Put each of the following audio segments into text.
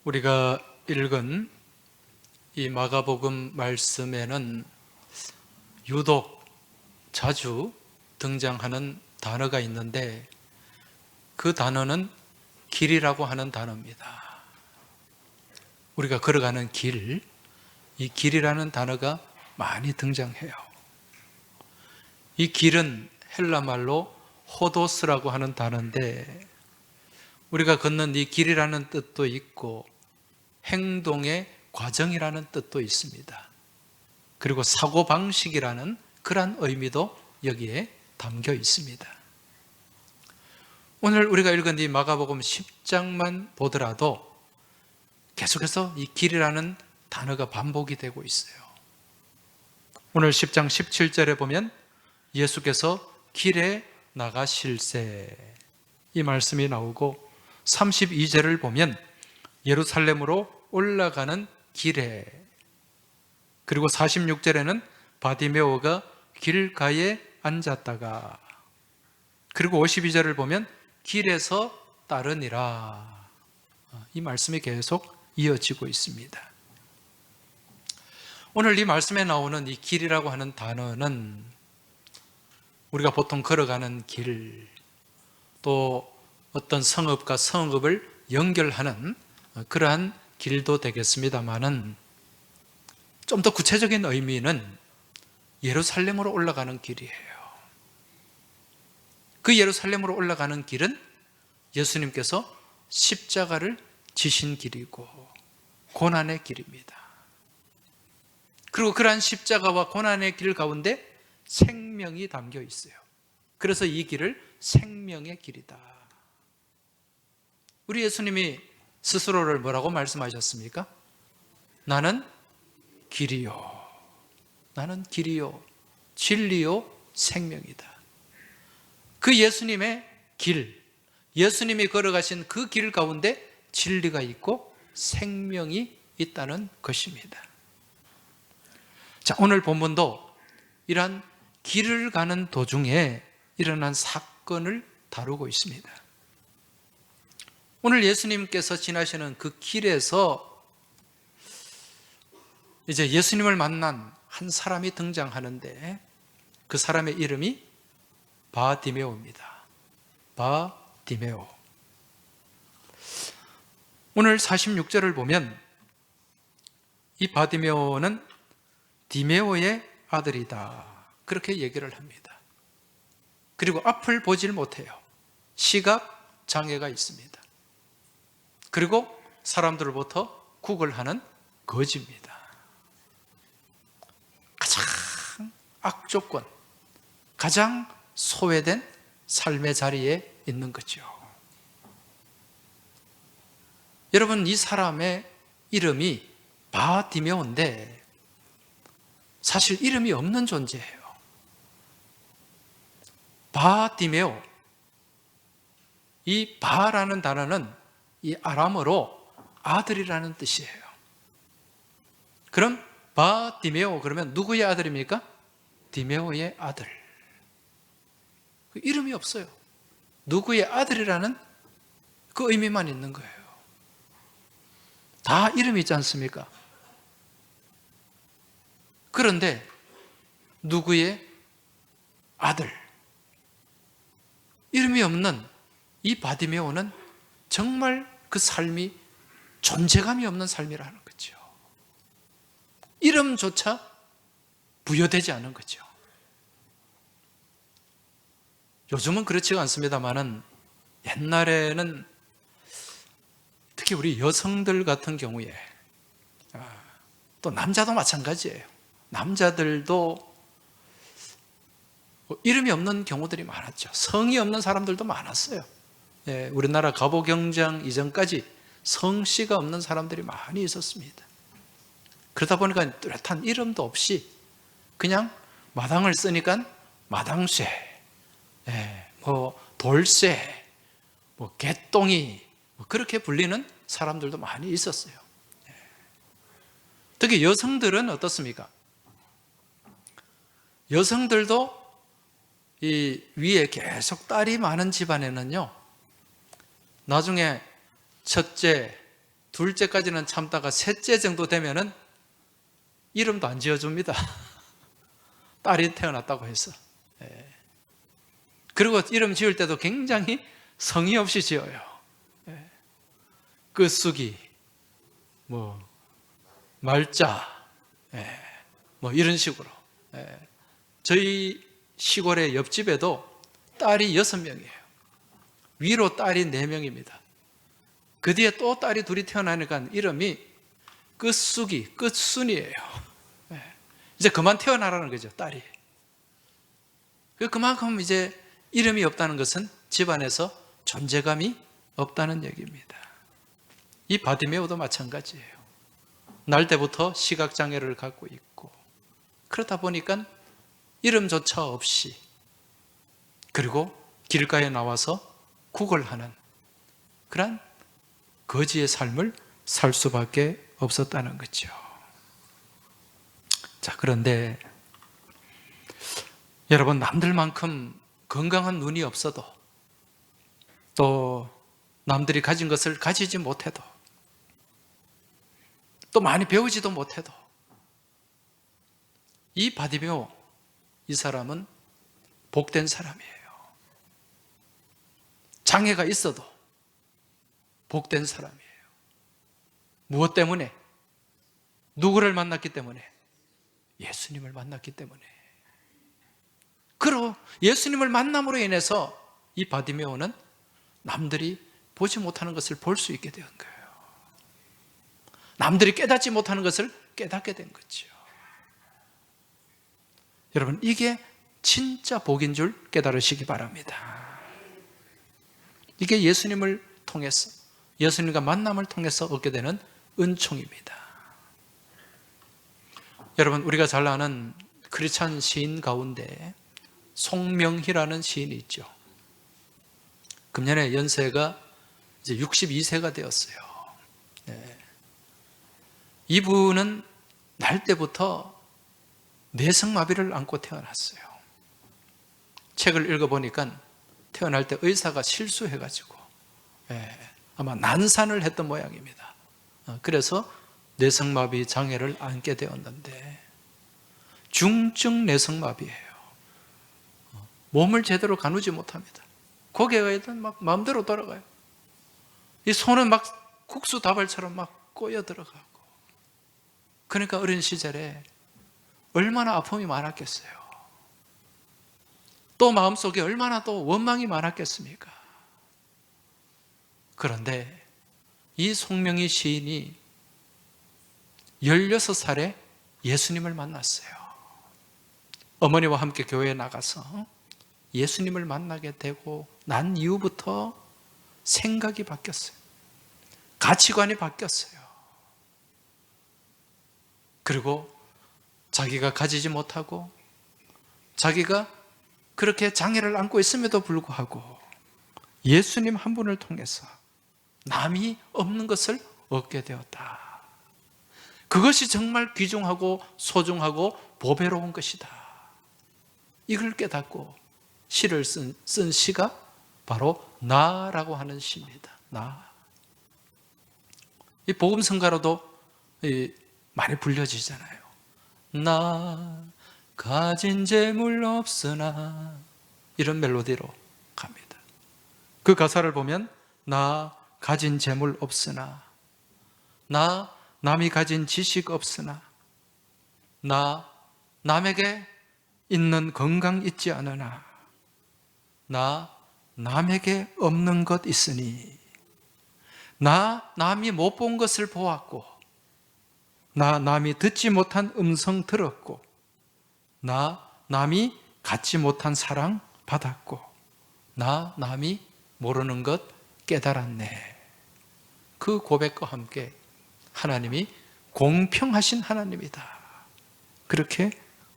우리가 읽은 이 마가복음 말씀에는 유독 자주 등장하는 단어가 있는데 그 단어는 길이라고 하는 단어입니다. 우리가 걸어가는 길, 이 길이라는 단어가 많이 등장해요. 이 길은 헬라 말로 호도스라고 하는 단어인데 우리가 걷는 이 길이라는 뜻도 있고 행동의 과정이라는 뜻도 있습니다. 그리고 사고방식이라는 그런 의미도 여기에 담겨 있습니다. 오늘 우리가 읽은 이 마가복음 10장만 보더라도 계속해서 이 길이라는 단어가 반복이 되고 있어요. 오늘 10장 17절에 보면 예수께서 길에 나가실세 이 말씀이 나오고 32절을 보면 예루살렘으로 올라가는 길에, 그리고 46절에는 바디메오가 길가에 앉았다가, 그리고 52절을 보면 길에서 따르니라, 이 말씀이 계속 이어지고 있습니다. 오늘 이 말씀에 나오는 이 길이라고 하는 단어는 우리가 보통 걸어가는 길, 또 어떤 성읍과 성읍을 연결하는 그러한 길도 되겠습니다만은 좀 더 구체적인 의미는 예루살렘으로 올라가는 길이에요. 그 예루살렘으로 올라가는 길은 예수님께서 십자가를 지신 길이고 고난의 길입니다. 그리고 그러한 십자가와 고난의 길 가운데 생명이 담겨 있어요. 그래서 이 길을 생명의 길이다. 우리 예수님이 스스로를 뭐라고 말씀하셨습니까? 나는 길이요, 나는 길이요, 진리요, 생명이다. 그 예수님의 길, 예수님이 걸어가신 그 길 가운데 진리가 있고 생명이 있다는 것입니다. 자, 오늘 본문도 이러한 길을 가는 도중에 일어난 사건을 다루고 있습니다. 오늘 예수님께서 지나시는 그 길에서 이제 예수님을 만난 한 사람이 등장하는데 그 사람의 이름이 바디메오입니다. 바디메오. 오늘 46절을 보면 이 바디메오는 디메오의 아들이다, 그렇게 얘기를 합니다. 그리고 앞을 보질 못해요. 시각 장애가 있습니다. 그리고 사람들로부터 구걸하는 거지입니다. 가장 악조건, 가장 소외된 삶의 자리에 있는 거죠. 여러분, 이 사람의 이름이 바디메오인데 사실 이름이 없는 존재예요. 바디메오, 이 바라는 단어는 이 아람어로 아들이라는 뜻이에요. 그럼 바디메오 그러면 누구의 아들입니까? 디메오의 아들. 이름이 없어요. 누구의 아들이라는 그 의미만 있는 거예요. 다 이름이 있지 않습니까? 그런데 누구의 아들, 이름이 없는 이 바디메오는 정말 그 삶이 존재감이 없는 삶이라는 거죠. 이름조차 부여되지 않은 거죠. 요즘은 그렇지가 않습니다만은 옛날에는 특히 우리 여성들 같은 경우에, 또 남자도 마찬가지예요. 남자들도 이름이 없는 경우들이 많았죠. 성이 없는 사람들도 많았어요. 우리나라 갑오경장 이전까지 성씨가 없는 사람들이 많이 있었습니다. 그러다 보니까 뚜렷한 이름도 없이 그냥 마당을 쓰니까 마당쇠, 돌쇠, 개똥이, 그렇게 불리는 사람들도 많이 있었어요. 특히 여성들은 어떻습니까? 여성들도 이 위에 계속 딸이 많은 집안에는요, 나중에 첫째, 둘째까지는 참다가 셋째 정도 되면은 이름도 안 지어줍니다. 딸이 태어났다고 해서. 예. 그리고 이름 지을 때도 굉장히 성의 없이 지어요. 예. 끝수기, 뭐 말자, 예. 뭐 이런 식으로. 예. 저희 시골의 옆집에도 딸이 6명이에요. 위로 딸이 4명입니다. 그 뒤에 또 딸이 둘이 태어나니까 이름이 끝수기, 끝순이에요. 예. 이제 그만 태어나라는 거죠, 딸이. 그만큼 이제 이름이 없다는 것은 집안에서 존재감이 없다는 얘기입니다. 이 바디메오도 마찬가지예요. 날 때부터 시각장애를 갖고 있고, 그러다 보니까 이름조차 없이, 그리고 길가에 나와서 구걸하는 그런 거지의 삶을 살 수밖에 없었다는 거죠. 자, 그런데 여러분, 남들만큼 건강한 눈이 없어도, 또 남들이 가진 것을 가지지 못해도, 또 많이 배우지도 못해도, 이 바디메오, 이 사람은 복된 사람이에요. 장애가 있어도 복된 사람이에요. 무엇 때문에? 누구를 만났기 때문에? 예수님을 만났기 때문에. 그리고 예수님을 만남으로 인해서 이 바디메오는 남들이 보지 못하는 것을 볼 수 있게 된 거예요. 남들이 깨닫지 못하는 것을 깨닫게 된 거죠. 여러분, 이게 진짜 복인 줄 깨달으시기 바랍니다. 이게 예수님을 통해서, 예수님과 만남을 통해서 얻게 되는 은총입니다. 여러분, 우리가 잘 아는 크리스찬 시인 가운데 송명희라는 시인이 있죠. 금년에 연세가 이제 62세가 되었어요. 네. 이분은 날 때부터 뇌성마비를 안고 태어났어요. 책을 읽어보니까 태어날 때 의사가 실수해가지고 아마 난산을 했던 모양입니다. 그래서 뇌성마비 장애를 안게 되었는데, 중증 뇌성마비예요. 몸을 제대로 가누지 못합니다. 고개가 막 마음대로 돌아가요. 이 손은 막 국수 다발처럼 막 꼬여 들어가고. 그러니까 어린 시절에 얼마나 아픔이 많았겠어요. 또 마음속에 얼마나 또 원망이 많았겠습니까? 그런데 이 송명희 시인이 16살에 예수님을 만났어요. 어머니와 함께 교회에 나가서 예수님을 만나게 되고 난 이후부터 생각이 바뀌었어요. 가치관이 바뀌었어요. 그리고 자기가 가지지 못하고, 자기가 그렇게 장애를 안고 있음에도 불구하고 예수님 한 분을 통해서 남이 없는 것을 얻게 되었다. 그것이 정말 귀중하고 소중하고 보배로운 것이다. 이걸 깨닫고 시를 쓴 시가 바로 나라고 하는 시입니다. 나. 이 복음성가로도 많이 불려지잖아요. 나 가진 재물 없으나, 이런 멜로디로 갑니다. 그 가사를 보면 나 가진 재물 없으나, 나 남이 가진 지식 없으나, 나 남에게 있는 건강 있지 않으나, 나 남에게 없는 것 있으니, 나 남이 못 본 것을 보았고, 나 남이 듣지 못한 음성 들었고, 나 남이 갖지 못한 사랑 받았고, 나 남이 모르는 것 깨달았네. 그 고백과 함께 하나님이 공평하신 하나님이다, 그렇게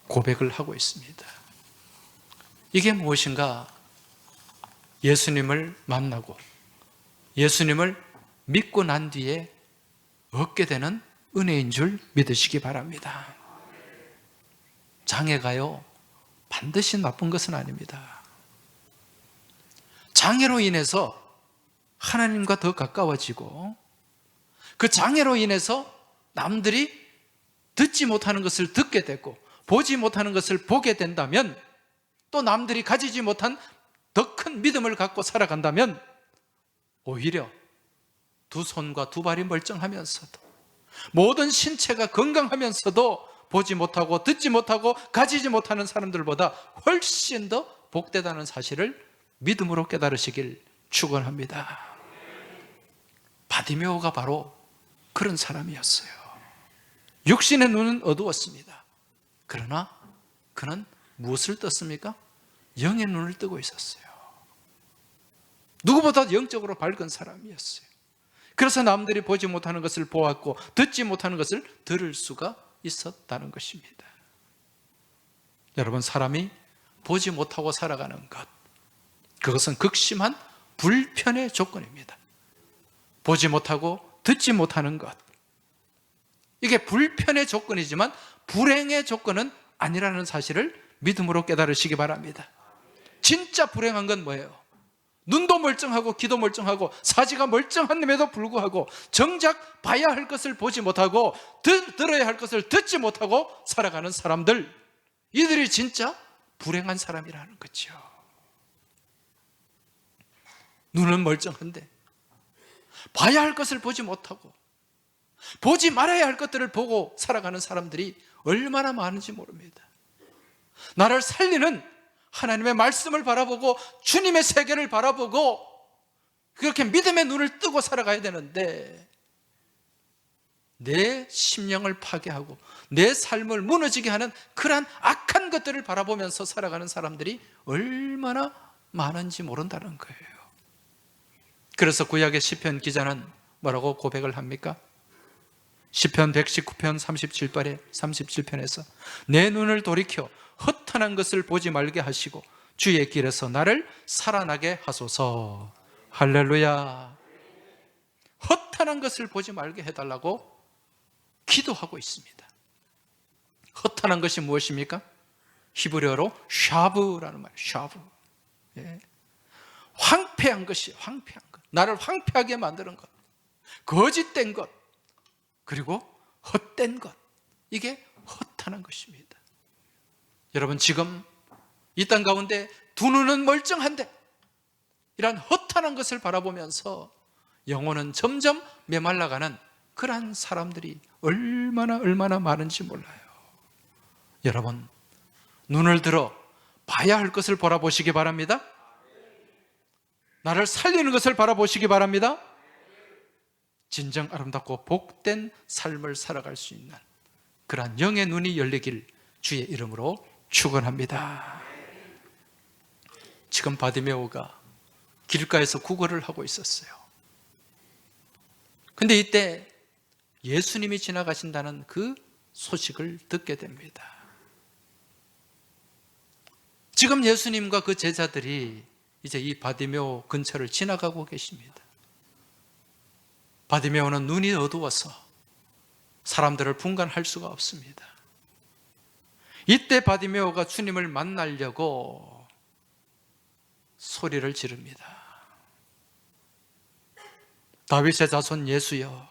고백을 하고 있습니다. 이게 무엇인가? 예수님을 만나고 예수님을 믿고 난 뒤에 얻게 되는 은혜인 줄 믿으시기 바랍니다. 장애가요, 반드시 나쁜 것은 아닙니다. 장애로 인해서 하나님과 더 가까워지고, 그 장애로 인해서 남들이 듣지 못하는 것을 듣게 되고 보지 못하는 것을 보게 된다면, 또 남들이 가지지 못한 더 큰 믿음을 갖고 살아간다면 오히려 두 손과 두 발이 멀쩡하면서도, 모든 신체가 건강하면서도 보지 못하고 듣지 못하고 가지지 못하는 사람들보다 훨씬 더 복되다는 사실을 믿음으로 깨달으시길 축원합니다. 바디메오가 바로 그런 사람이었어요. 육신의 눈은 어두웠습니다. 그러나 그는 무엇을 떴습니까? 영의 눈을 뜨고 있었어요. 누구보다 영적으로 밝은 사람이었어요. 그래서 남들이 보지 못하는 것을 보았고 듣지 못하는 것을 들을 수가 있었다는 것입니다. 여러분, 사람이 보지 못하고 살아가는 것, 그것은 극심한 불편의 조건입니다. 보지 못하고 듣지 못하는 것, 이게 불편의 조건이지만 불행의 조건은 아니라는 사실을 믿음으로 깨달으시기 바랍니다. 진짜 불행한 건 뭐예요? 눈도 멀쩡하고 귀도 멀쩡하고 사지가 멀쩡한데도 불구하고 정작 봐야 할 것을 보지 못하고 들어야 할 것을 듣지 못하고 살아가는 사람들, 이들이 진짜 불행한 사람이라는 거죠. 눈은 멀쩡한데 봐야 할 것을 보지 못하고 보지 말아야 할 것들을 보고 살아가는 사람들이 얼마나 많은지 모릅니다. 나를 살리는 하나님의 말씀을 바라보고 주님의 세계를 바라보고 그렇게 믿음의 눈을 뜨고 살아가야 되는데, 내 심령을 파괴하고 내 삶을 무너지게 하는 그러한 악한 것들을 바라보면서 살아가는 사람들이 얼마나 많은지 모른다는 거예요. 그래서 구약의 시편 기자는 뭐라고 고백을 합니까? 시편 119편 37편에서 내 눈을 돌이켜 허탄한 것을 보지 말게 하시고 주의 길에서 나를 살아나게 하소서. 할렐루야. 허탄한 것을 보지 말게 해달라고 기도하고 있습니다. 허탄한 것이 무엇입니까? 히브리어로 샤브라는 말이에요. 샤브. 예. 황폐한 것이, 황폐한 것, 나를 황폐하게 만드는 것, 거짓된 것, 그리고 헛된 것, 이게 허탄한 것입니다. 여러분, 지금 이 땅 가운데 두 눈은 멀쩡한데 이러한 허탄한 것을 바라보면서 영혼은 점점 메말라가는 그러한 사람들이 얼마나 많은지 몰라요. 여러분, 눈을 들어 봐야 할 것을 바라보시기 바랍니다. 나를 살리는 것을 바라보시기 바랍니다. 진정 아름답고 복된 삶을 살아갈 수 있는 그러한 영의 눈이 열리길 주의 이름으로 축원합니다. 지금 바디메오가 길가에서 구걸을 하고 있었어요. 근데 이때 예수님이 지나가신다는 그 소식을 듣게 됩니다. 지금 예수님과 그 제자들이 이제 이 바디메오 근처를 지나가고 계십니다. 바디메오는 눈이 어두워서 사람들을 분간할 수가 없습니다. 이때 바디메오가 주님을 만나려고 소리를 지릅니다. 다윗의 자손 예수여,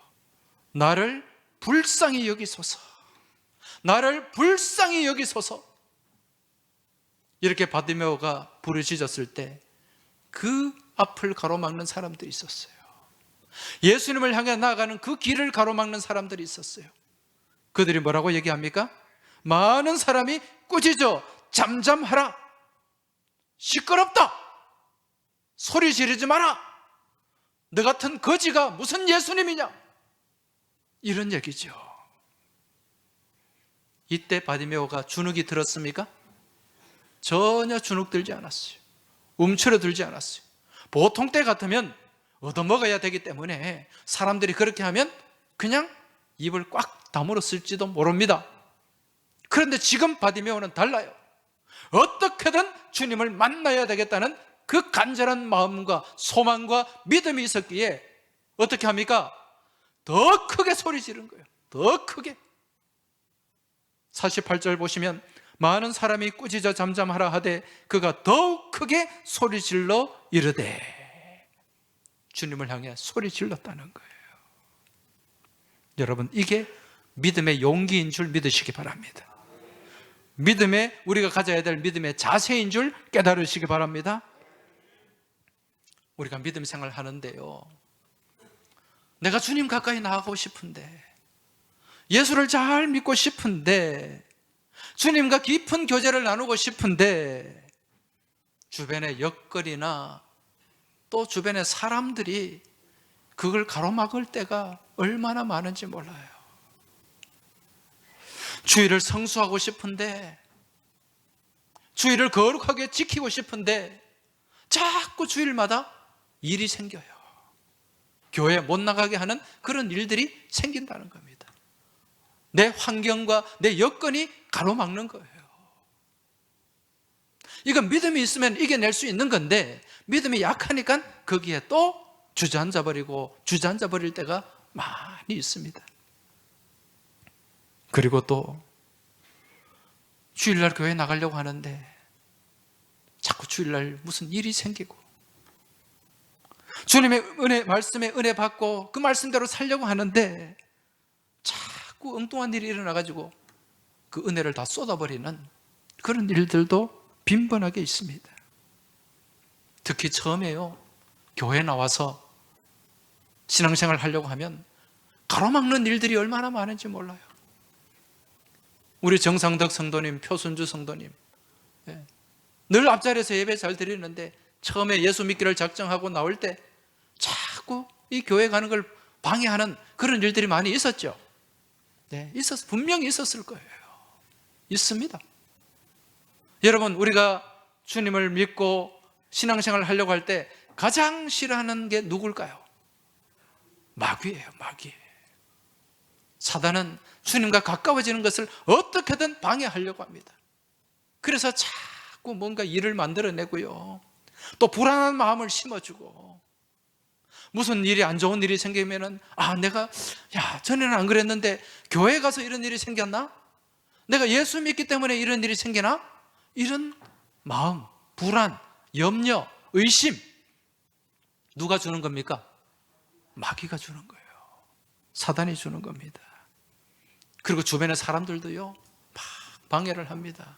나를 불쌍히 여기소서, 나를 불쌍히 여기소서. 이렇게 바디메오가 부르짖었을 때 그 앞을 가로막는 사람들이 있었어요. 예수님을 향해 나아가는 그 길을 가로막는 사람들이 있었어요. 그들이 뭐라고 얘기합니까? 많은 사람이 꾸짖어 잠잠하라, 시끄럽다, 소리 지르지 마라, 너 같은 거지가 무슨 예수님이냐, 이런 얘기죠. 이때 바디메오가 주눅이 들었습니까? 전혀 주눅 들지 않았어요. 움츠러들지 않았어요. 보통 때 같으면 얻어먹어야 되기 때문에 사람들이 그렇게 하면 그냥 입을 꽉 다물었을지도 모릅니다. 그런데 지금 바디메오는 달라요. 어떻게든 주님을 만나야 되겠다는 그 간절한 마음과 소망과 믿음이 있었기에 어떻게 합니까? 더 크게 소리 지른 거예요. 더 크게. 48절 보시면 많은 사람이 꾸짖어 잠잠하라 하되 그가 더욱 크게 소리 질러 이르되, 주님을 향해 소리 질렀다는 거예요. 여러분, 이게 믿음의 용기인 줄 믿으시기 바랍니다. 믿음의, 우리가 가져야 될 믿음의 자세인 줄 깨달으시기 바랍니다. 우리가 믿음 생활 하는데요, 내가 주님 가까이 나가고 싶은데, 예수를 잘 믿고 싶은데, 주님과 깊은 교제를 나누고 싶은데, 주변의 여건이나 또 주변의 사람들이 그걸 가로막을 때가 얼마나 많은지 몰라요. 주의를 성수하고 싶은데, 주의를 거룩하게 지키고 싶은데 자꾸 주일마다 일이 생겨요. 교회 못 나가게 하는 그런 일들이 생긴다는 겁니다. 내 환경과 내 여건이 가로막는 거예요. 이건 믿음이 있으면 이겨낼 수 있는 건데, 믿음이 약하니까 거기에 또 주저앉아 버릴 때가 많이 있습니다. 그리고 또 주일날 교회 나가려고 하는데 자꾸 주일날 무슨 일이 생기고, 주님의 은혜, 말씀의 은혜 받고 그 말씀대로 살려고 하는데 자꾸 엉뚱한 일이 일어나가지고 그 은혜를 다 쏟아버리는 그런 일들도 빈번하게 있습니다. 특히 처음에요, 교회 나와서 신앙생활 하려고 하면 가로막는 일들이 얼마나 많은지 몰라요. 우리 정상덕 성도님, 표순주 성도님, 늘 앞자리에서 예배 잘 드리는데 처음에 예수 믿기를 작정하고 나올 때 자꾸 이 교회 가는 걸 방해하는 그런 일들이 많이 있었죠. 분명히 있었을 거예요. 있습니다. 여러분, 우리가 주님을 믿고 신앙생활을 하려고 할 때 가장 싫어하는 게 누굴까요? 마귀예요, 마귀. 사단은 주님과 가까워지는 것을 어떻게든 방해하려고 합니다. 그래서 자꾸 뭔가 일을 만들어내고요, 또 불안한 마음을 심어주고, 무슨 일이, 안 좋은 일이 생기면은 내가 전에는 안 그랬는데 교회 가서 이런 일이 생겼나? 내가 예수 믿기 때문에 이런 일이 생기나? 이런 마음, 불안, 염려, 의심, 누가 주는 겁니까? 마귀가 주는 거예요. 사단이 주는 겁니다. 그리고 주변의 사람들도요, 막 방해를 합니다.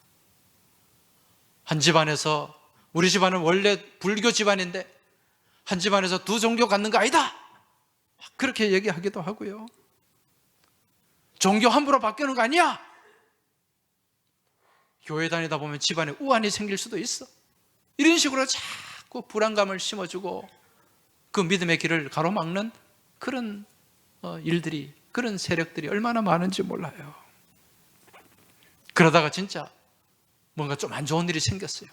한 집안에서, 우리 집안은 원래 불교 집안인데 한 집안에서 두 종교 갖는 거 아니다, 그렇게 얘기하기도 하고요. 종교 함부로 바뀌는 거 아니야. 교회 다니다 보면 집안에 우환이 생길 수도 있어. 이런 식으로 자꾸 불안감을 심어주고 그 믿음의 길을 가로막는 그런 일들이, 그런 세력들이 얼마나 많은지 몰라요. 그러다가 진짜 뭔가 좀 안 좋은 일이 생겼어요.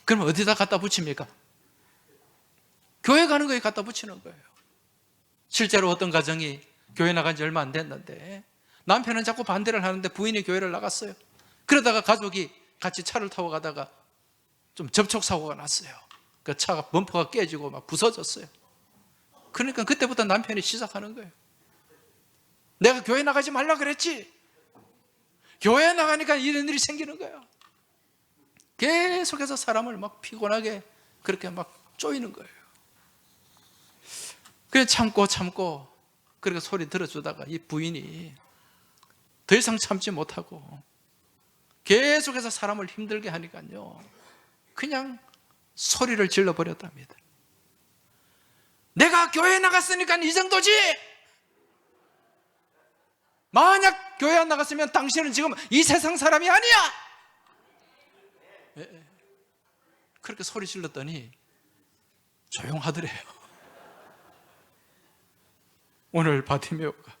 그러면 어디다 갖다 붙입니까? 교회 가는 거에 갖다 붙이는 거예요. 실제로 어떤 가정이 교회 나간 지 얼마 안 됐는데 남편은 자꾸 반대를 하는데 부인이 교회를 나갔어요. 그러다가 가족이 같이 차를 타고 가다가 좀 접촉사고가 났어요. 그 차가 범퍼가 깨지고 막 부서졌어요. 그러니까 그때부터 남편이 시작하는 거예요. 내가 교회 나가지 말라 그랬지. 교회 나가니까 이런 일이 생기는 거예요. 계속해서 사람을 막 피곤하게 그렇게 막 쪼이는 거예요. 그래 참고 그렇게 소리 들어주다가 이 부인이 더 이상 참지 못하고 계속해서 사람을 힘들게 하니까요, 그냥 소리를 질러버렸답니다. 내가 교회 나갔으니까 이 정도지. 만약 교회 안 나갔으면 당신은 지금 이 세상 사람이 아니야. 그렇게 소리 질렀더니 조용하더래요. 오늘 바티메오가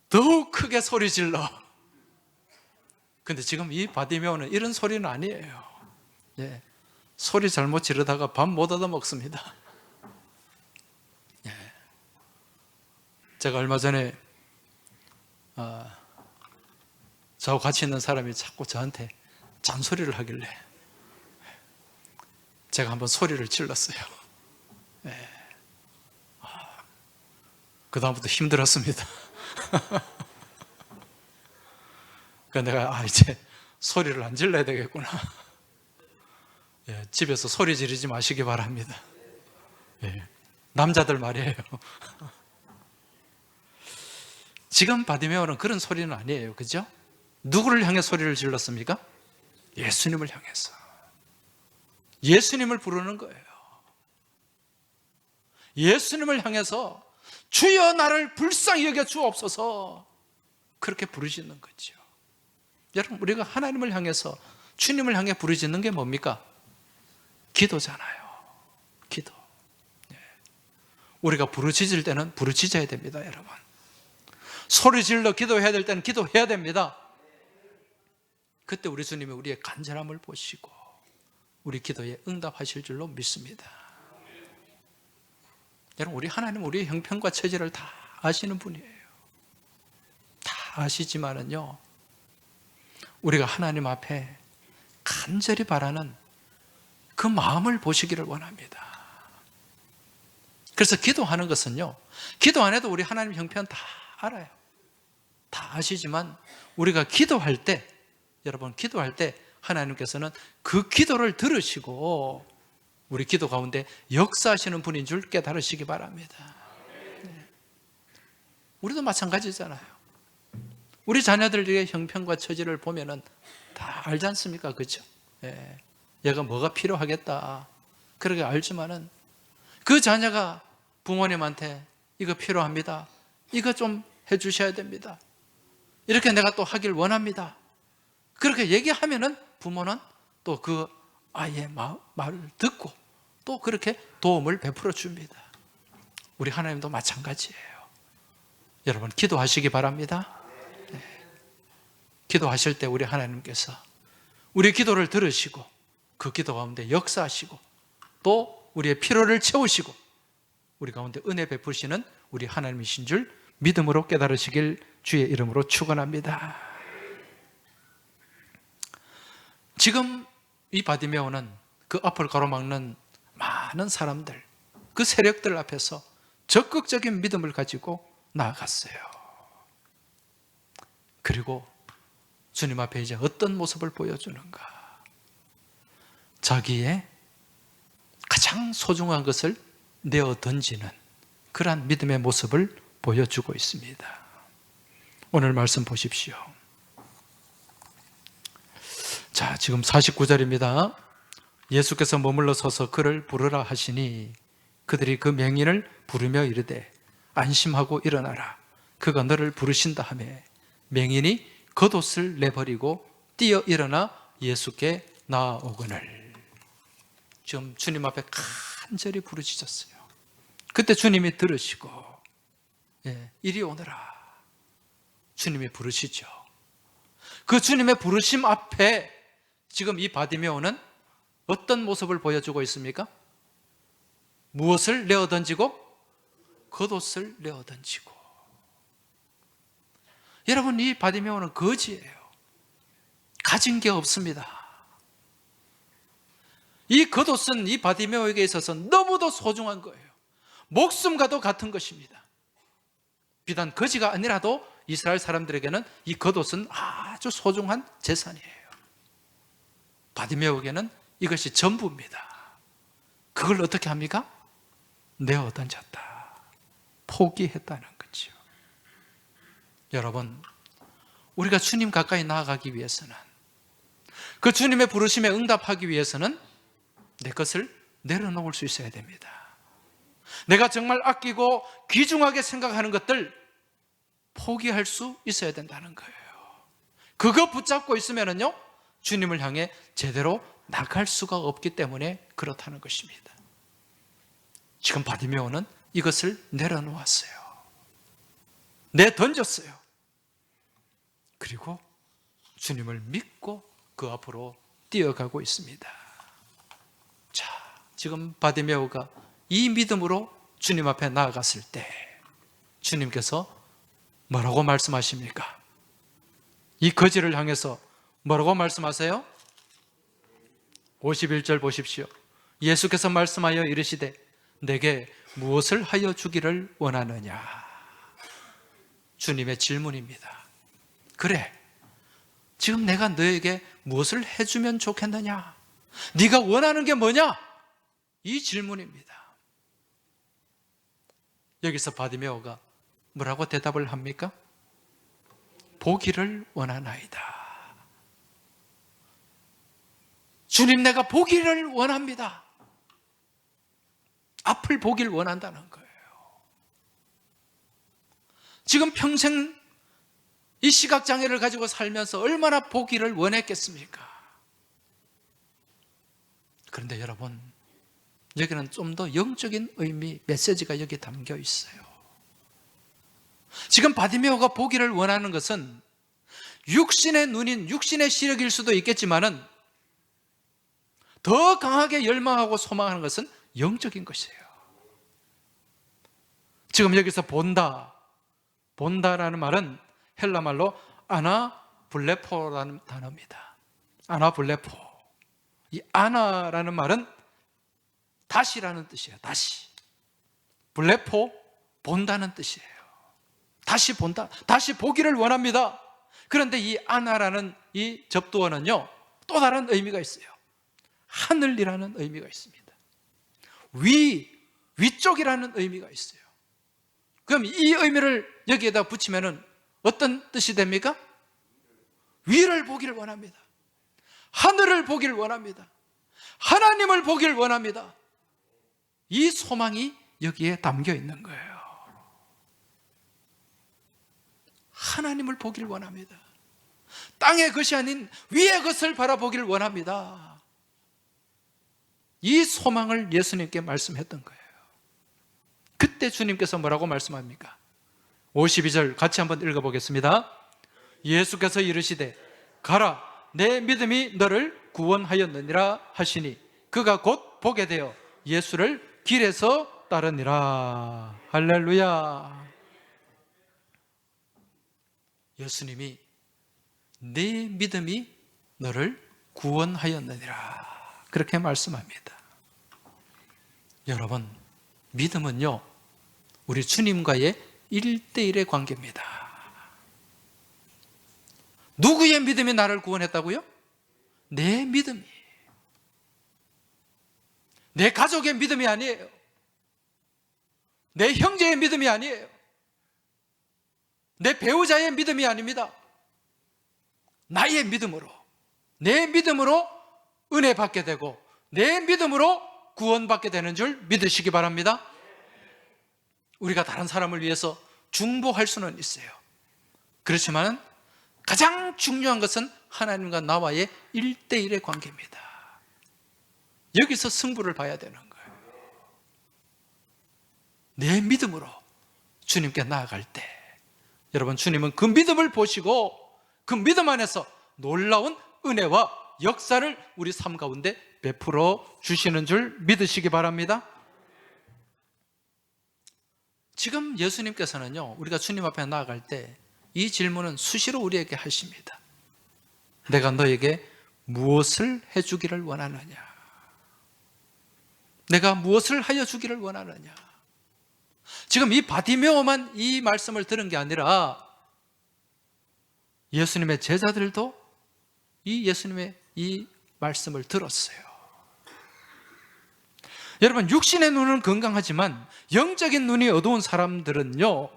더욱 크게 소리 질러. 근데 지금 이 바티메오는 이런 소리는 아니에요. 소리 잘못 지르다가 밥 못 얻어 먹습니다. 제가 얼마 전에 저하고 같이 있는 사람이 자꾸 저한테 잔소리를 하길래 제가 한번 소리를 질렀어요. 그 다음부터 힘들었습니다. 그러니까 내가 이제 소리를 안 질러야 되겠구나. 집에서 소리 지르지 마시기 바랍니다. 남자들 말이에요. 지금 바디메오는 그런 소리는 아니에요. 그죠? 누구를 향해 소리를 질렀습니까? 예수님을 향해서. 예수님을 부르는 거예요. 예수님을 향해서 주여 나를 불쌍히 여겨 주옵소서, 그렇게 부르짖는 거죠. 여러분, 우리가 하나님을 향해서, 주님을 향해 부르짖는 게 뭡니까? 기도잖아요. 기도. 우리가 부르짖을 때는 부르짖어야 됩니다, 여러분. 소리 질러 기도해야 될 때는 기도해야 됩니다. 그때 우리 주님이 우리의 간절함을 보시고 우리 기도에 응답하실 줄로 믿습니다. 여러분, 우리 하나님은 우리의 형편과 처지를 다 아시는 분이에요. 다 아시지만은요, 우리가 하나님 앞에 간절히 바라는 그 마음을 보시기를 원합니다. 그래서 기도하는 것은요, 기도 안 해도 우리 하나님 형편 다 알아요. 다 아시지만 우리가 기도할 때, 여러분, 기도할 때 하나님께서는 그 기도를 들으시고 우리 기도 가운데 역사하시는 분인 줄 깨달으시기 바랍니다. 네. 우리도 마찬가지잖아요. 우리 자녀들의 형편과 처지를 보면은 다 알지 않습니까? 그렇죠? 예. 얘가 뭐가 필요하겠다, 그렇게 알지만은 그 자녀가 부모님한테 이거 필요합니다, 이거 좀 해주셔야 됩니다, 이렇게 내가 또 하길 원합니다, 그렇게 얘기하면은 부모는 또 그 아이의 말을 듣고 또 그렇게 도움을 베풀어 줍니다. 우리 하나님도 마찬가지예요. 여러분, 기도하시기 바랍니다. 네. 기도하실 때 우리 하나님께서 우리 기도를 들으시고 그 기도 가운데 역사하시고 또 우리의 필요를 채우시고 우리 가운데 은혜 베푸시는 우리 하나님이신 줄 믿음으로 깨달으시길 주의 이름으로 축원합니다. 지금 이 바디메오는 그 앞을 가로막는 많은 사람들, 그 세력들 앞에서 적극적인 믿음을 가지고 나아갔어요. 그리고 주님 앞에 이제 어떤 모습을 보여주는가? 자기의 가장 소중한 것을 내어 던지는 그러한 믿음의 모습을 보여주고 있습니다. 오늘 말씀 보십시오. 자, 지금 49절입니다. 예수께서 머물러 서서 그를 부르라 하시니 그들이 그 맹인을 부르며 이르되 안심하고 일어나라, 그가 너를 부르신다 하며 맹인이 겉옷을 내버리고 뛰어 일어나 예수께 나아오거늘. 지금 주님 앞에 간절히 부르짖었어요. 그때 주님이 들으시고 이리 오너라, 주님이 부르시죠. 그 주님의 부르심 앞에 지금 이 바디메오는 어떤 모습을 보여주고 있습니까? 무엇을 내어 던지고? 겉옷을 내어 던지고. 여러분, 이 바디메오는 거지예요. 가진 게 없습니다. 이 겉옷은 이 바디메오에게 있어서 너무도 소중한 거예요. 목숨과도 같은 것입니다. 비단 거지가 아니라도 이스라엘 사람들에게는 이 겉옷은 아주 소중한 재산이에요. 바디메오에게는 이것이 전부입니다. 그걸 어떻게 합니까? 내어 던졌다, 포기했다는 거죠. 여러분, 우리가 주님 가까이 나아가기 위해서는, 그 주님의 부르심에 응답하기 위해서는 내 것을 내려놓을 수 있어야 됩니다. 내가 정말 아끼고 귀중하게 생각하는 것들 포기할 수 있어야 된다는 거예요. 그거 붙잡고 있으면요, 주님을 향해 제대로 나갈 수가 없기 때문에 그렇다는 것입니다. 지금 바디메오는 이것을 내려놓았어요. 내던졌어요. 그리고 주님을 믿고 그 앞으로 뛰어가고 있습니다. 자, 지금 바디메오가 이 믿음으로 주님 앞에 나아갔을 때 주님께서 뭐라고 말씀하십니까? 이 거지를 향해서 뭐라고 말씀하세요? 51절 보십시오. 예수께서 말씀하여 이르시되 내게 무엇을 하여 주기를 원하느냐? 주님의 질문입니다. 그래, 지금 내가 너에게 무엇을 해주면 좋겠느냐? 네가 원하는 게 뭐냐? 이 질문입니다. 여기서 바디메오가 뭐라고 대답을 합니까? 보기를 원하나이다. 주님, 내가 보기를 원합니다. 앞을 보기를 원한다는 거예요. 지금 평생 이 시각장애를 가지고 살면서 얼마나 보기를 원했겠습니까? 그런데 여러분, 여기는 좀 더 영적인 의미, 메시지가 여기 담겨 있어요. 지금 바디메오가 보기를 원하는 것은 육신의 눈인 육신의 시력일 수도 있겠지만은 더 강하게 열망하고 소망하는 것은 영적인 것이에요. 지금 여기서 본다라는 말은 헬라말로 아나블레포라는 단어입니다. 아나블레포. 이 아나라는 말은 다시라는 뜻이에요. 다시. 블레포, 본다는 뜻이에요. 다시 본다. 다시 보기를 원합니다. 그런데 이 아나라는 이 접두어는요, 또 다른 의미가 있어요. 하늘이라는 의미가 있습니다. 위쪽이라는 의미가 있어요. 그럼 이 의미를 여기에다 붙이면은 어떤 뜻이 됩니까? 위를 보기를 원합니다. 하늘을 보기를 원합니다. 하나님을 보기를 원합니다. 이 소망이 여기에 담겨 있는 거예요. 하나님을 보기를 원합니다. 땅의 것이 아닌 위의 것을 바라보기를 원합니다. 이 소망을 예수님께 말씀했던 거예요. 그때 주님께서 뭐라고 말씀합니까? 52절 같이 한번 읽어보겠습니다. 예수께서 이르시되 가라, 내 믿음이 너를 구원하였느니라 하시니 그가 곧 보게 되어 예수를 길에서 따르니라. 할렐루야. 예수님이 네 믿음이 너를 구원하였느니라 그렇게 말씀합니다. 여러분, 믿음은요, 우리 주님과의 1대1의 관계입니다. 누구의 믿음이 나를 구원했다고요? 내 믿음이. 내 가족의 믿음이 아니에요. 내 형제의 믿음이 아니에요. 내 배우자의 믿음이 아닙니다. 나의 믿음으로, 내 믿음으로 은혜 받게 되고 내 믿음으로 구원받게 되는 줄 믿으시기 바랍니다. 우리가 다른 사람을 위해서 중보할 수는 있어요. 그렇지만 가장 중요한 것은 하나님과 나와의 1대1의 관계입니다. 여기서 승부를 봐야 되는 거예요. 내 믿음으로 주님께 나아갈 때 여러분, 주님은 그 믿음을 보시고 그 믿음 안에서 놀라운 은혜와 역사를 우리 삶 가운데 베풀어 주시는 줄 믿으시기 바랍니다. 지금 예수님께서는요, 우리가 주님 앞에 나아갈 때 이 질문은 수시로 우리에게 하십니다. 내가 너에게 무엇을 해주기를 원하느냐? 내가 무엇을 하여 주기를 원하느냐? 지금 이 바디메오만 이 말씀을 들은 게 아니라 예수님의 제자들도 이 예수님의 이 말씀을 들었어요. 여러분, 육신의 눈은 건강하지만 영적인 눈이 어두운 사람들은요,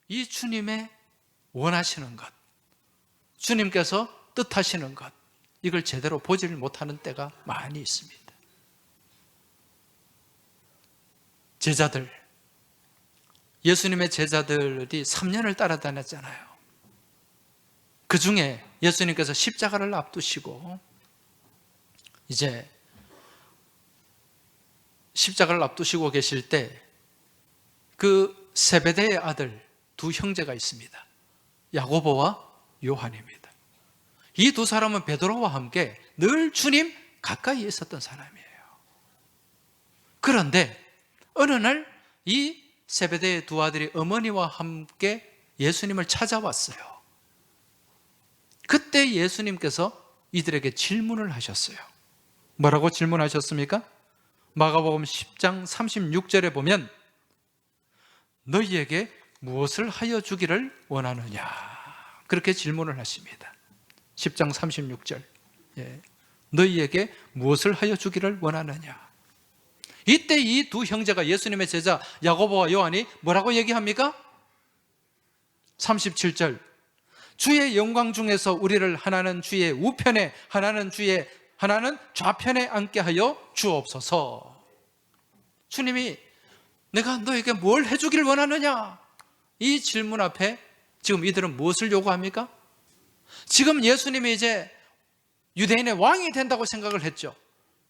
이 주님의 원하시는 것, 주님께서 뜻하시는 것, 이걸 제대로 보지를 못하는 때가 많이 있습니다. 제자들, 예수님의 제자들이 3년을 따라다녔잖아요. 그 중에 예수님께서 십자가를 앞두시고 이제 십자가를 앞두시고 계실 때 그 세베대의 아들 두 형제가 있습니다. 야고보와 요한입니다. 이 두 사람은 베드로와 함께 늘 주님 가까이에 있었던 사람이에요. 그런데 어느 날 이 세베대의 두 아들이 어머니와 함께 예수님을 찾아왔어요. 그때 예수님께서 이들에게 질문을 하셨어요. 뭐라고 질문하셨습니까? 마가복음 10장 36절에 보면 너희에게 무엇을 하여 주기를 원하느냐, 그렇게 질문을 하십니다. 10장 36절. 너희에게 무엇을 하여 주기를 원하느냐. 이때 이 두 형제가 예수님의 제자 야고보와 요한이 뭐라고 얘기합니까? 37절 주의 영광 중에서 우리를 하나는 주의 우편에 하나는 좌편에 앉게 하여 주옵소서. 주님이 내가 너에게 뭘 해주길 원하느냐? 이 질문 앞에 지금 이들은 무엇을 요구합니까? 지금 예수님이 이제 유대인의 왕이 된다고 생각을 했죠.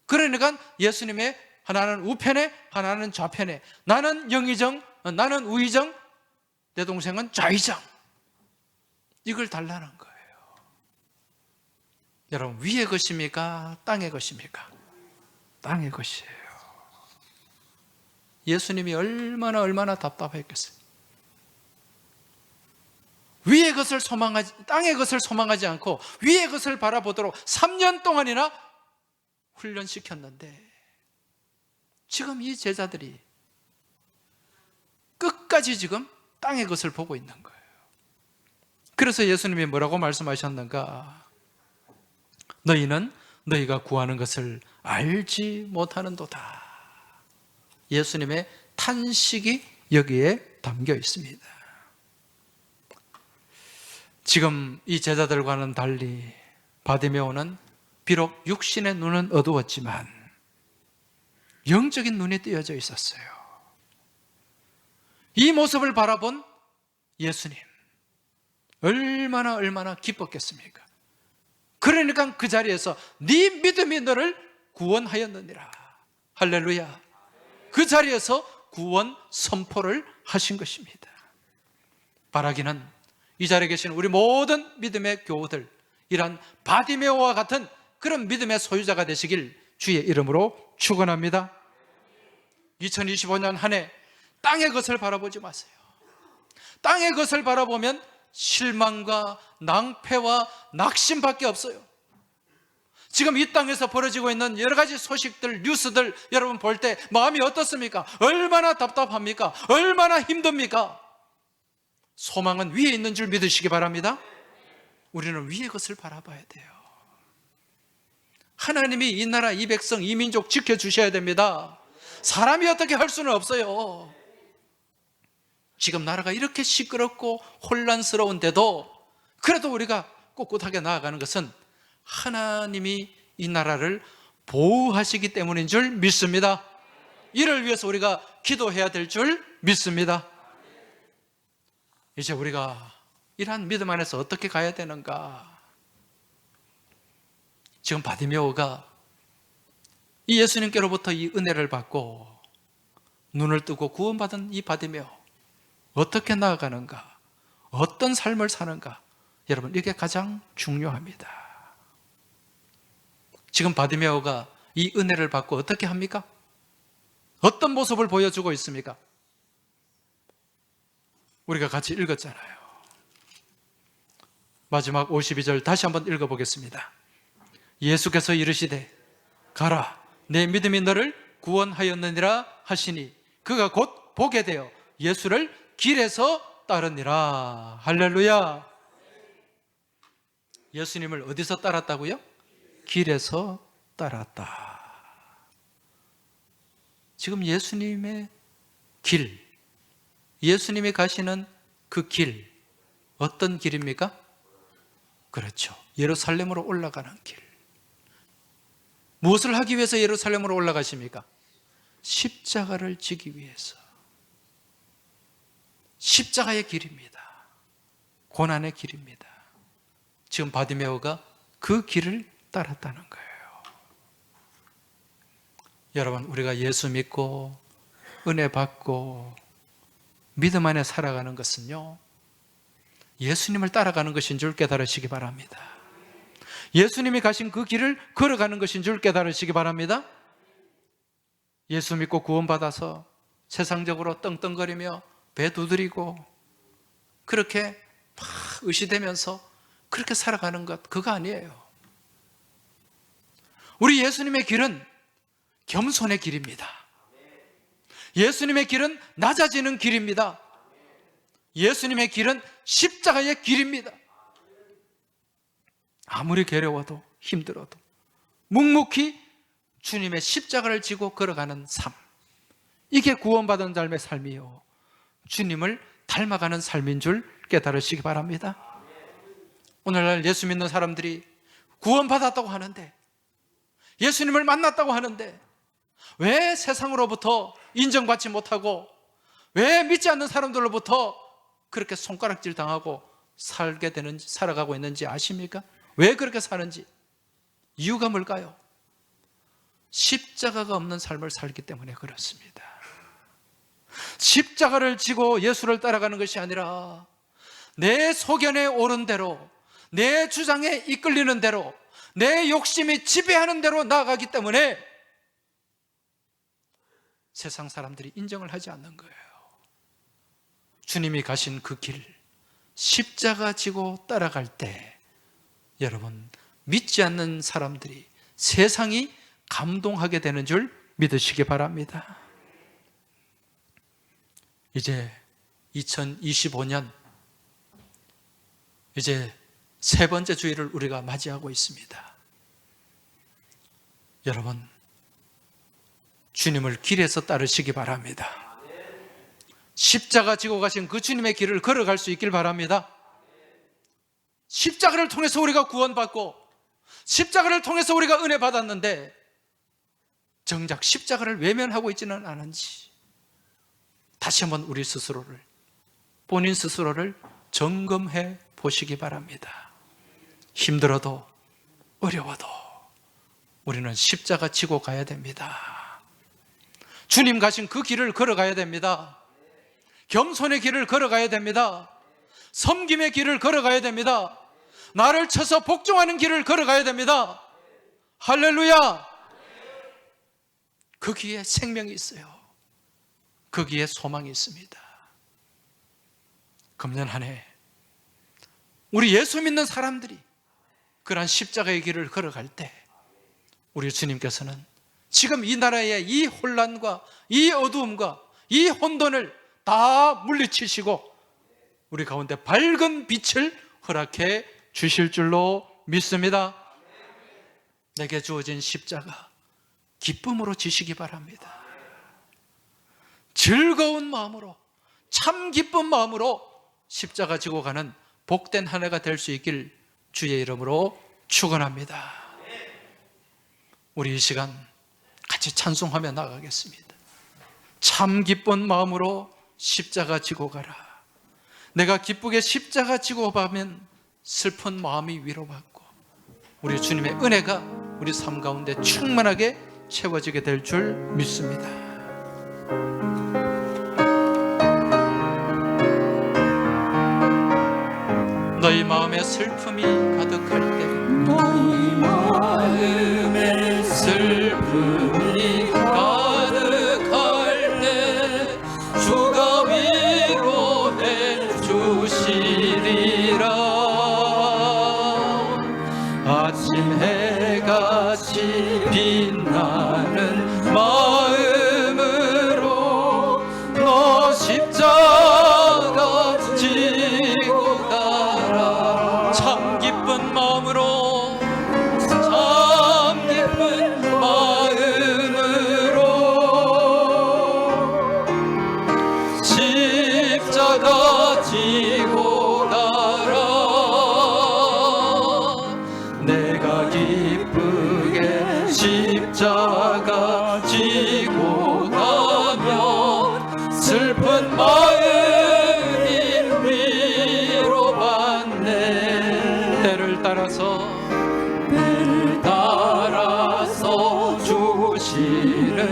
그러니까 예수님의 하나는 우편에 하나는 좌편에, 나는 영의정, 나는 우의정, 내 동생은 좌의정, 이걸 달라는 거예요. 여러분, 위의 것입니까? 땅의 것입니까? 땅의 것이에요. 예수님이 얼마나 답답했겠어요. 위의 것을 땅의 것을 소망하지 않고 위의 것을 바라보도록 3년 동안이나 훈련시켰는데 지금 이 제자들이 끝까지 지금 땅의 것을 보고 있는 거예요. 그래서 예수님이 뭐라고 말씀하셨는가? 너희는 너희가 구하는 것을 알지 못하는도다. 예수님의 탄식이 여기에 담겨 있습니다. 지금 이 제자들과는 달리 바디메오는 비록 육신의 눈은 어두웠지만 영적인 눈이 띄어져 있었어요. 이 모습을 바라본 예수님 얼마나 기뻤겠습니까? 그러니까 그 자리에서 네 믿음이 너를 구원하였느니라. 할렐루야. 그 자리에서 구원 선포를 하신 것입니다. 바라기는 이 자리에 계신 우리 모든 믿음의 교우들, 이런 바디메오와 같은 그런 믿음의 소유자가 되시길 주의 이름으로 축원합니다. 2025년 한 해 땅의 것을 바라보지 마세요. 땅의 것을 바라보면 실망과 낭패와 낙심밖에 없어요. 지금 이 땅에서 벌어지고 있는 여러 가지 소식들, 뉴스들 여러분 볼 때 마음이 어떻습니까? 얼마나 답답합니까? 얼마나 힘듭니까? 소망은 위에 있는 줄 믿으시기 바랍니다. 우리는 위의 것을 바라봐야 돼요. 하나님이 이 나라, 이 백성, 이 민족 지켜주셔야 됩니다. 사람이 어떻게 할 수는 없어요. 지금 나라가 이렇게 시끄럽고 혼란스러운데도 그래도 우리가 꿋꿋하게 나아가는 것은 하나님이 이 나라를 보호하시기 때문인 줄 믿습니다. 이를 위해서 우리가 기도해야 될 줄 믿습니다. 이제 우리가 이러한 믿음 안에서 어떻게 가야 되는가? 지금 바디메오가 이 예수님께로부터 이 은혜를 받고 눈을 뜨고 구원받은 이 바디메오 어떻게 나아가는가? 어떤 삶을 사는가? 여러분, 이게 가장 중요합니다. 지금 바디메오가 이 은혜를 받고 어떻게 합니까? 어떤 모습을 보여주고 있습니까? 우리가 같이 읽었잖아요. 마지막 52절 다시 한번 읽어보겠습니다. 예수께서 이르시되 가라, 내 믿음이 너를 구원하였느니라 하시니 그가 곧 보게 되어 예수를 길에서 따르니라. 할렐루야. 예수님을 어디서 따랐다고요? 길에서 따랐다. 지금 예수님의 길, 예수님이 가시는 그 길, 어떤 길입니까? 그렇죠. 예루살렘으로 올라가는 길. 무엇을 하기 위해서 예루살렘으로 올라가십니까? 십자가를 지기 위해서. 십자가의 길입니다. 고난의 길입니다. 지금 바디메오가 그 길을 따랐다는 거예요. 여러분, 우리가 예수 믿고 은혜 받고 믿음 안에 살아가는 것은요, 예수님을 따라가는 것인 줄 깨달으시기 바랍니다. 예수님이 가신 그 길을 걸어가는 것인 줄 깨달으시기 바랍니다. 예수 믿고 구원받아서 세상적으로 떵떵거리며 배 두드리고 그렇게 막 의시되면서 그렇게 살아가는 것, 그거 아니에요. 우리 예수님의 길은 겸손의 길입니다. 예수님의 길은 낮아지는 길입니다. 예수님의 길은 십자가의 길입니다. 아무리 괴로워도 힘들어도 묵묵히 주님의 십자가를 지고 걸어가는 삶, 이게 구원받은 삶의 삶이요, 주님을 닮아가는 삶인 줄 깨달으시기 바랍니다. 오늘날 예수 믿는 사람들이 구원받았다고 하는데, 예수님을 만났다고 하는데, 왜 세상으로부터 인정받지 못하고, 왜 믿지 않는 사람들로부터 그렇게 손가락질 당하고 살아가고 있는지 아십니까? 왜 그렇게 사는지. 이유가 뭘까요? 십자가가 없는 삶을 살기 때문에 그렇습니다. 십자가를 지고 예수를 따라가는 것이 아니라 내 소견에 오른 대로, 내 주장에 이끌리는 대로, 내 욕심이 지배하는 대로 나아가기 때문에 세상 사람들이 인정을 하지 않는 거예요. 주님이 가신 그 길, 십자가 지고 따라갈 때 여러분, 믿지 않는 사람들이, 세상이 감동하게 되는 줄 믿으시기 바랍니다. 이제 2025년, 이제 세 번째 주일을 우리가 맞이하고 있습니다. 여러분, 주님을 길에서 따르시기 바랍니다. 십자가 지고 가신 그 주님의 길을 걸어갈 수 있길 바랍니다. 십자가를 통해서 우리가 구원받고, 십자가를 통해서 우리가 은혜 받았는데 정작 십자가를 외면하고 있지는 않은지 다시 한번 우리 스스로를, 본인 스스로를 점검해 보시기 바랍니다. 힘들어도 어려워도 우리는 십자가 지고 가야 됩니다. 주님 가신 그 길을 걸어가야 됩니다. 겸손의 길을 걸어가야 됩니다. 섬김의 길을 걸어가야 됩니다. 나를 쳐서 복종하는 길을 걸어가야 됩니다. 할렐루야! 거기에 생명이 있어요. 거기에 소망이 있습니다. 금년 한 해 우리 예수 믿는 사람들이 그러한 십자가의 길을 걸어갈 때 우리 주님께서는 지금 이 나라의 이 혼란과 이 어두움과 이 혼돈을 다 물리치시고 우리 가운데 밝은 빛을 허락해 주실 줄로 믿습니다. 내게 주어진 십자가 기쁨으로 지시기 바랍니다. 즐거운 마음으로, 참 기쁜 마음으로 십자가 지고 가는 복된 한 해가 될 수 있길 주의 이름으로 축원합니다. 우리 이 시간 같이 찬송하며 나가겠습니다. 참 기쁜 마음으로 십자가 지고 가라. 내가 기쁘게 십자가 지고 가면 슬픈 마음이 위로받고 우리 주님의 은혜가 우리 삶 가운데 충만하게 채워지게 될 줄 믿습니다. 너희 마음에 슬픔이 가득할 때, 너희 마음에 슬픔이 가득할 때 주가 위로해 주시리라. 아침 해같이 빛나는 마음으로 너 십자가 지고 가라. 참 기쁜 마음으로, 참 기쁜 마음으로 십자가 지고 가라. 내가 기쁘게 십자가 지고 가면 슬픈 마음이 위로받네. 때를 따라서 주시는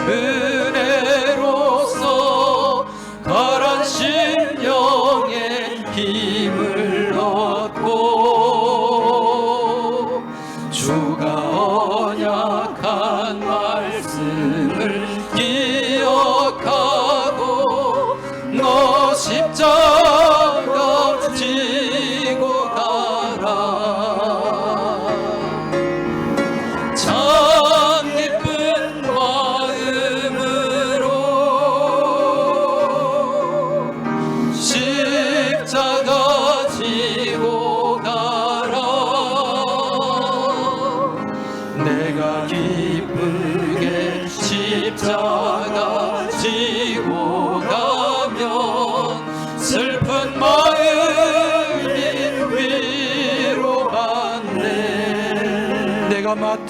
은혜로서 가란 심령에 힘을 얻고 주가 언약한 말씀을 기억하고 너 십자가 지고 가라. 참 기쁜 마음으로 십자가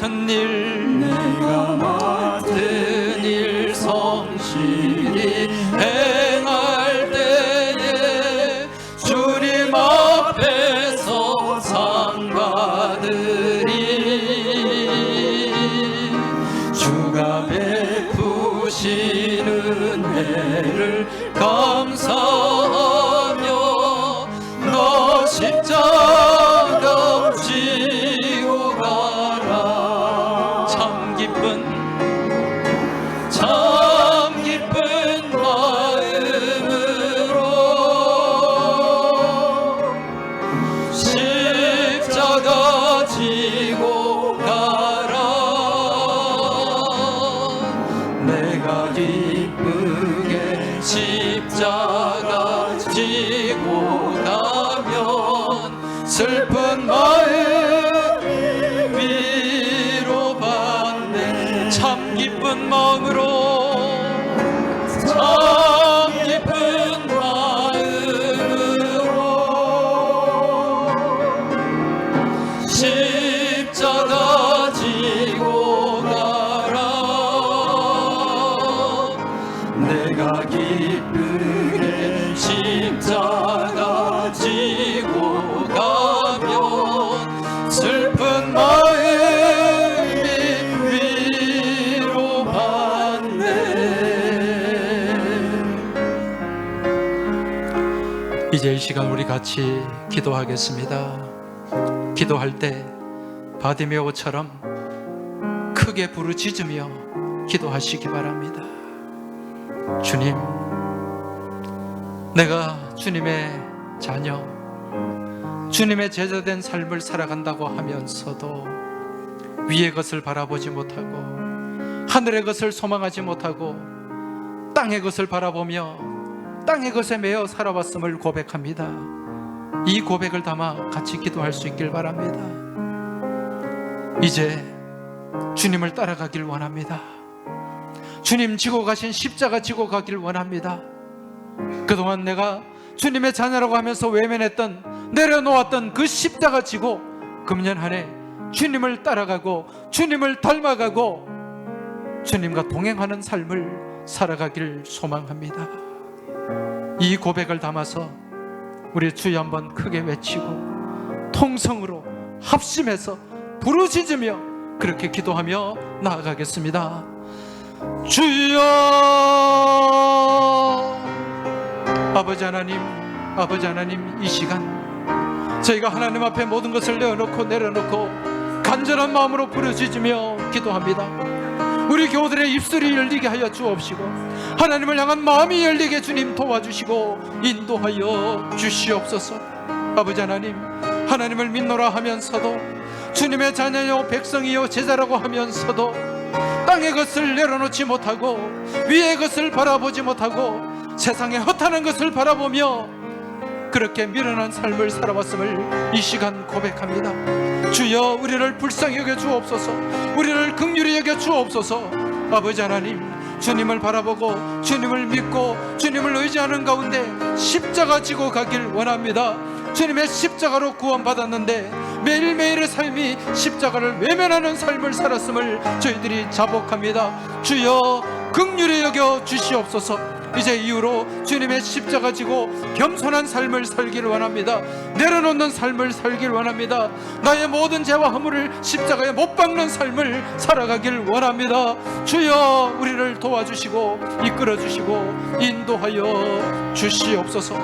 맡은 일 내가 맡은 일 성실히 행할 때에 주님 앞에서 상 받으리. 주가 베푸신 은혜를 감사하며 너 십자가 지고 가라. 참 기쁜 마음으로 십자가 지고 가라. 내가 기쁘게 십자가 지고 가면 슬픈 마음 위로받네. 참 기쁜 마음으로 참 기쁜 마음으로 십자가 지고 가라. 내가 기쁘게 십자가 지고 가면 슬픈 마음이 위로받네. 이제 이 시간 우리 같이 기도하겠습니다. 기도할 때 바디메오처럼 크게 부르짖으며 기도하시기 바랍니다. 주님, 내가 주님의 자녀, 주님의 제자된 삶을 살아간다고 하면서도 위의 것을 바라보지 못하고 하늘의 것을 소망하지 못하고 땅의 것을 바라보며 땅의 것에 매여 살아왔음을 고백합니다. 이 고백을 담아 같이 기도할 수 있길 바랍니다. 이제 주님을 따라가길 원합니다. 주님 지고 가신 십자가 지고 가길 원합니다. 그동안 내가 주님의 자녀라고 하면서 외면했던, 내려놓았던 그 십자가 지고 금년 한 해 주님을 따라가고 주님을 닮아가고 주님과 동행하는 삶을 살아가길 소망합니다. 이 고백을 담아서 우리 주여 한번 크게 외치고 통성으로 합심해서 부르짖으며 그렇게 기도하며 나아가겠습니다. 주여, 아버지 하나님, 아버지 하나님, 이 시간 저희가 하나님 앞에 모든 것을 내려놓고 간절한 마음으로 부르짖으며 기도합니다. 우리 교우들의 입술이 열리게 하여 주옵시고 하나님을 향한 마음이 열리게 주님 도와주시고 인도하여 주시옵소서. 아버지 하나님, 하나님을 믿노라 하면서도 주님의 자녀요 백성이요 제자라고 하면서도 땅의 것을 내려놓지 못하고 위의 것을 바라보지 못하고 세상의 허탄한 것을 바라보며 그렇게 미련한 삶을 살아왔음을 이 시간 고백합니다. 주여, 우리를 불쌍히 여겨 주옵소서. 우리를 긍휼히 여겨 주옵소서. 아버지 하나님, 주님을 바라보고 주님을 믿고 주님을 의지하는 가운데 십자가 지고 가길 원합니다. 주님의 십자가로 구원받았는데 매일매일의 삶이 십자가를 외면하는 삶을 살았음을 저희들이 자복합니다. 주여, 긍휼히 여겨 주시옵소서. 이제 이후로 주님의 십자가 지고 겸손한 삶을 살기를 원합니다. 내려놓는 삶을 살기를 원합니다. 나의 모든 죄와 허물을 십자가에 못 박는 삶을 살아가길 원합니다. 주여, 우리를 도와주시고 이끌어 주시고 인도하여 주시옵소서.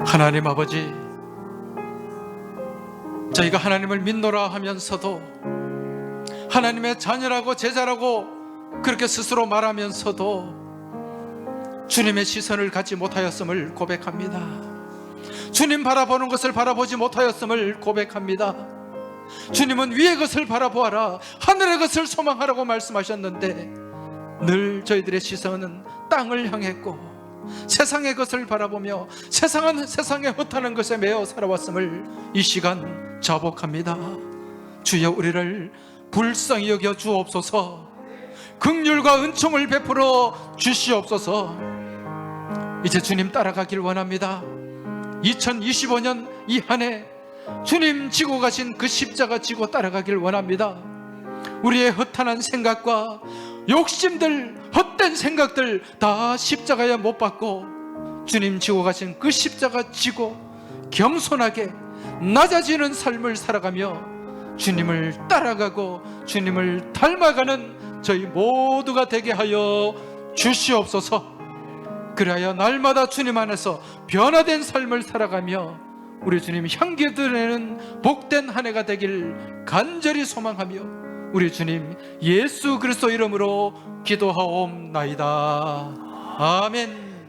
하나님 아버지, 저희가 하나님을 믿노라 하면서도 하나님의 자녀라고 제자라고 그렇게 스스로 말하면서도 주님의 시선을 갖지 못하였음을 고백합니다. 주님 바라보는 것을 바라보지 못하였음을 고백합니다. 주님은 위의 것을 바라보아라, 하늘의 것을 소망하라고 말씀하셨는데 늘 저희들의 시선은 땅을 향했고 세상의 것을 바라보며 세상에 허탄한 것에 매여 살아왔음을 이 시간 자복합니다. 주여, 우리를 불쌍히 여겨 주옵소서. 긍휼과 은총을 베풀어 주시옵소서. 이제 주님 따라가길 원합니다. 2025년 이 한 해 주님 지고 가신 그 십자가 지고 따라가길 원합니다. 우리의 허탄한 생각과 욕심들, 헛된 생각들 다 십자가에 못 박고 주님 지고 가신 그 십자가 지고 겸손하게 낮아지는 삶을 살아가며 주님을 따라가고 주님을 닮아가는 저희 모두가 되게 하여 주시옵소서. 그래야 날마다 주님 안에서 변화된 삶을 살아가며 우리 주님 향기 드리는 복된 한 해가 되길 간절히 소망하며 우리 주님 예수 그리스도 이름으로 기도하옵나이다. 아멘.